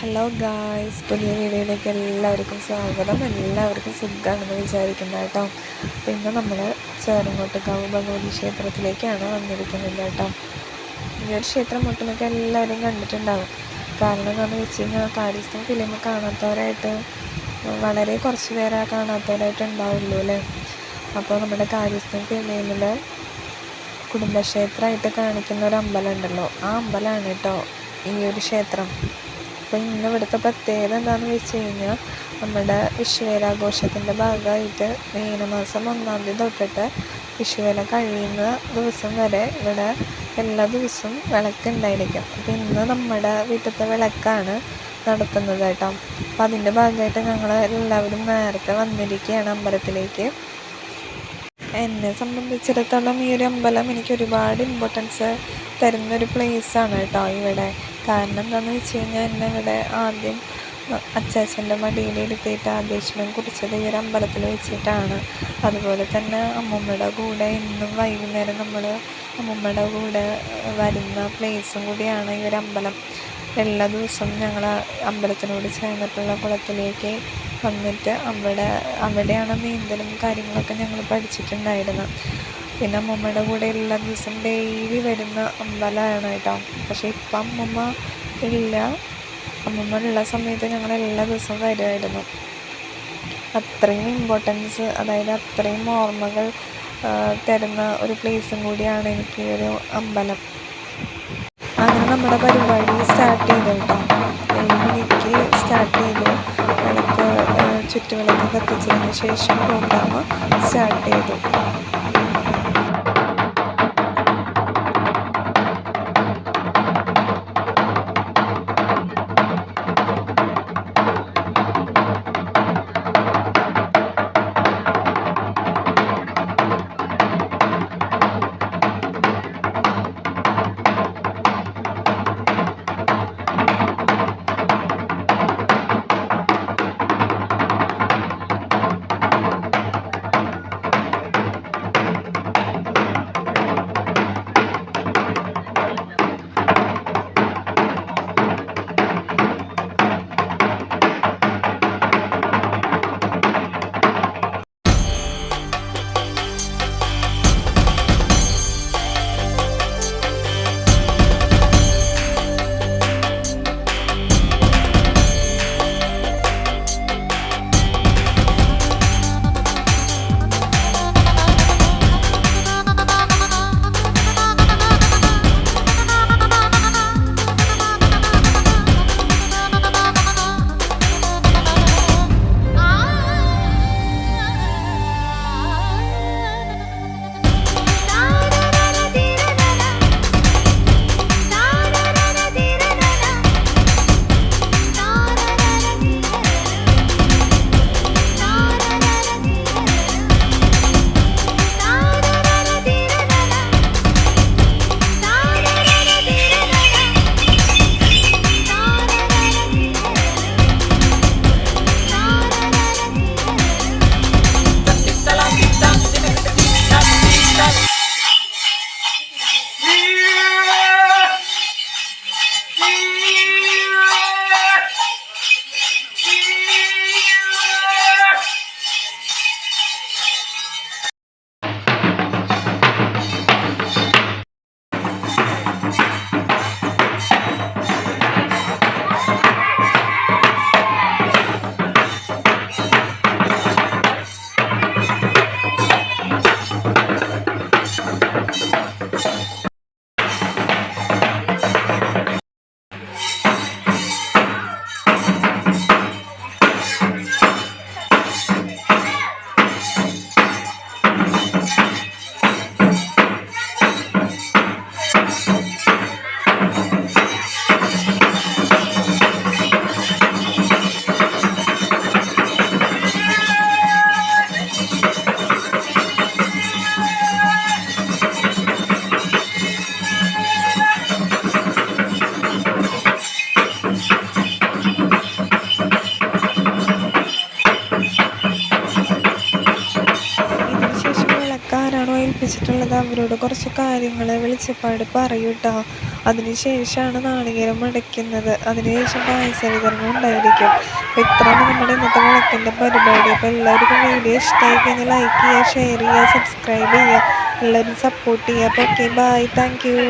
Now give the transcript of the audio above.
Hello guys, പുതിയ വീഡിയോയിലേക്ക് എല്ലാവർക്കും സ്വാഗതം. എല്ലാവർക്കും സുഖമാണെന്ന് വിചാരിക്കുന്നത് കേട്ടോ. അപ്പോൾ ഇന്ന് നമ്മൾ ചേറങ്ങോട്ടുകാവ് ഭഗവതി ക്ഷേത്രത്തിലേക്കാണ് വന്നിരിക്കുന്നത് കേട്ടോ. ഈ ഒരു ക്ഷേത്രം ഒട്ടുമിക്ക എല്ലാവരും കണ്ടിട്ടുണ്ടാവും. കാരണം എന്താണെന്ന് വെച്ച് കഴിഞ്ഞാൽ കാര്യസ്ഥം ഫിലിം കാണാത്തവരായിട്ട് വളരെ കുറച്ച് പേരെ കാണാത്തവരായിട്ട് ഉണ്ടാവുള്ളൂ അല്ലേ. അപ്പോൾ നമ്മുടെ കാര്യസ്ഥം ഫിലിമിൽ കുടുംബക്ഷേത്രമായിട്ട് കാണിക്കുന്ന ഒരു അമ്പലം ഉണ്ടല്ലോ, ആ അമ്പലമാണ് കേട്ടോ ഈ ഒരു ക്ഷേത്രം. അപ്പോൾ ഇന്ന് ഇവിടുത്തെ പ്രത്യേകത എന്താണെന്ന് വെച്ച് കഴിഞ്ഞാൽ നമ്മുടെ വിഷുവേലാഘോഷത്തിൻ്റെ ഭാഗമായിട്ട് മീനമാസം 1-ാം തീയതി തൊട്ടിട്ട് വിഷുവേല കഴിയുന്ന ദിവസം വരെ ഇവിടെ എല്ലാ ദിവസവും വിളക്കുണ്ടായിരിക്കും. അപ്പോൾ ഇന്ന് നമ്മുടെ വീട്ടിലത്തെ വിളക്കാണ് നടത്തുന്നത് കേട്ടോ. അപ്പോൾ അതിൻ്റെ ഭാഗമായിട്ട് ഞങ്ങൾ എല്ലാവരും നേരത്തെ വന്നിരിക്കുകയാണ് അമ്പലത്തിലേക്ക്. എന്നെ സംബന്ധിച്ചിടത്തോളം ഈ ഒരു അമ്പലം എനിക്ക് ഒരുപാട് ഇമ്പോർട്ടൻസ് തരുന്നൊരു പ്ലേസാണ് കേട്ടോ ഇവിടെ. കാരണം എന്താണെന്ന് വെച്ച് കഴിഞ്ഞാൽ എന്നെ ഇവിടെ ആദ്യം അച്ചാച്ചൻ്റെ മടിയിലിരുത്തിയിട്ട് ആദ്യക്ഷരം കുറിച്ചത് ഈ ഒരു അമ്പലത്തിൽ വെച്ചിട്ടാണ്. അതുപോലെ തന്നെ അമ്മൂമ്മയുടെ കൂടെ എന്നും വൈകുന്നേരം നമ്മൾ അമ്മൂമ്മയുടെ കൂടെ വരുന്ന പ്ലേസും കൂടിയാണ് ഈ ഒരു അമ്പലം. എല്ലാ ദിവസവും ഞങ്ങൾ അമ്പലത്തിനോട് ചേർന്നിട്ടുള്ള കുളത്തിലേക്ക് വന്നിട്ട് അവിടെയാണ് നീന്തലും കാര്യങ്ങളൊക്കെ ഞങ്ങൾ പഠിച്ചിട്ടുണ്ടായിരുന്നത്. പിന്നെ അമ്മൂമ്മയുടെ കൂടെ എല്ലാ ദിവസവും ഡെയിലി വരുന്ന അമ്പലമാണ് കേട്ടോ. പക്ഷേ ഇപ്പം അമ്മൂമ്മ ഇല്ല. അമ്മൂമ്മ ഉള്ള സമയത്ത് ഞങ്ങൾ എല്ലാ ദിവസവും വരുമായിരുന്നു. അത്രയും ഇമ്പോർട്ടൻസ്, അതായത് അത്രയും ഓർമ്മകൾ തരുന്ന ഒരു പ്ലേസും കൂടിയാണ് എനിക്ക് ഈ ഒരു അമ്പലം. അങ്ങനെ നമ്മുടെ പരിപാടി സ്റ്റാർട്ട് ചെയ്തു കേട്ടോ. 7 മണിക്ക് സ്റ്റാർട്ട് ചെയ്തു. വിളക്ക് ചുറ്റുവിളക്ക് കത്തിച്ചതിന് ശേഷം പ്രോഗ്രാം സ്റ്റാർട്ട് ചെയ്തു. തീരുമാനിച്ചിട്ടുള്ളത് അവരോട് കുറച്ച് കാര്യങ്ങൾ വെളിച്ചപ്പാട് പറയൂ കേട്ടോ. അതിനുശേഷമാണ് നാളികേരം മടയ്ക്കുന്നത്. അതിനുശേഷം പായസ വിതരണം ഉണ്ടായിരിക്കും. അപ്പോൾ ഇത്രയാണ് നമ്മുടെ ഇന്നത്തെ വിളക്കിൻ്റെ പരിപാടി. അപ്പോൾ എല്ലാവർക്കും വീഡിയോ ഇഷ്ടമായി കഴിഞ്ഞാൽ ലൈക്ക് ചെയ്യുക, ഷെയർ ചെയ്യുക, സബ്സ്ക്രൈബ് ചെയ്യുക, എല്ലാവരും സപ്പോർട്ട് ചെയ്യുക. അപ്പോൾ ഓക്കെ, ബൈ, താങ്ക് യു.